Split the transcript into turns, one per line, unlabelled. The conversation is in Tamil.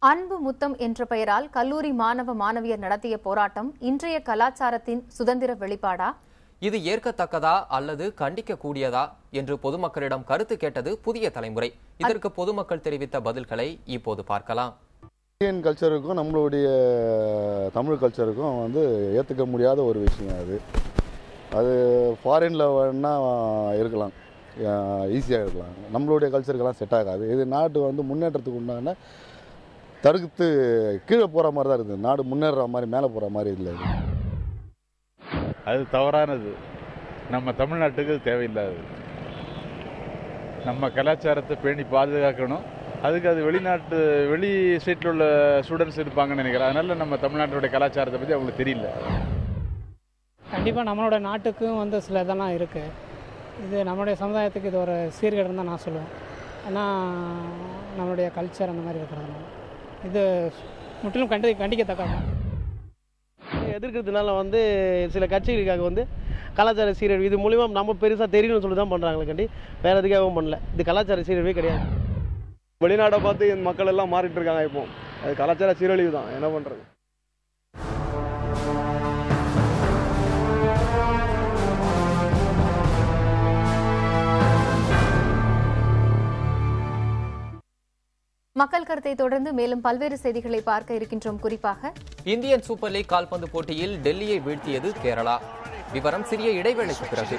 அன்பு முத்தம் என்ற பெயரால் கல்லூரி மாணவ மாணவியர் நடத்திய போராட்டம் இன்றைய கலாச்சாரத்தின் சுதந்திர வெளிப்பாடா?
இது ஏற்கத்தக்கதா அல்லது கண்டிக்கக்கூடியதா என்று பொதுமக்களிடம் கருத்து கேட்டது புதிய தலைமுறை. இதற்கு பொதுமக்கள் தெரிவித்த பதில்களை இப்போது பார்க்கலாம்.
இந்தியன் கல்ச்சருக்கும் நம்மளுடைய தமிழ் கல்ச்சருக்கும் ஏற்றுக்க முடியாத ஒரு விஷயம். அது ஃபாரின்ல வேணா இருக்கலாம், ஈஸியாக இருக்கலாம். நம்மளுடைய கல்ச்சருக்கெல்லாம் செட் ஆகாது. இது நாட்டு முன்னேற்றத்துக்கு உண்டான தடுத்து கீழே போகிற மாதிரி தான் இருக்குது. நாடு முன்னேற மாதிரி மேலே போகிற மாதிரி இல்லை.
அது தவறானது. நம்ம தமிழ்நாட்டுக்கு தேவையில்லாது. நம்ம கலாச்சாரத்தை பேணி பாதுகாக்கணும். அதுக்கு அது வெளி ஸ்டேட்டில் உள்ள ஸ்டூடெண்ட்ஸ் இருப்பாங்கன்னு நினைக்கிறேன். அதனால நம்ம தமிழ்நாட்டுடைய கலாச்சாரத்தை பற்றி அவங்களுக்கு தெரியல.
கண்டிப்பாக நம்மளோட நாட்டுக்கும் சில இதெல்லாம் இருக்குது. இது நம்மளுடைய சமுதாயத்துக்கு இது ஒரு சீர்கேடுன்னு தான் நான் சொல்லுவேன். ஏன்னா நம்மளுடைய கல்ச்சர் அந்த மாதிரி இருக்கிறதுனால இது முற்றிலும் கண்டிக்கத்தக்க.
எதிர்க்கிறதுனால சில கட்சிகளுக்காக கலாச்சார சீரழிவு இது மூலிமா நம்ம பெருசாக தெரியணும்னு சொல்லி தான் பண்ணுறாங்களே கண்டி, வேறு எதுக்காகவும் பண்ணல. இது கலாச்சார சீரழிவே கிடையாது.
வெளிநாடை பார்த்து இந்த மக்கள் எல்லாம் மாறிட்டு இருக்காங்க. இப்போ அது கலாச்சார சீரழிவு தான். என்ன பண்ணுறது?
மக்கள் கருத்தை தொடர்ந்து மேலும் பல்வேறு செய்திகளை பார்க்க இருக்கின்றோம். குறிப்பாக
இந்தியன் சூப்பர் லீக் கால்பந்து போட்டியில் டெல்லியை வீழ்த்தியது கேரளா. விவரம் சிறிய இடைவேளைக்கு பிறகு.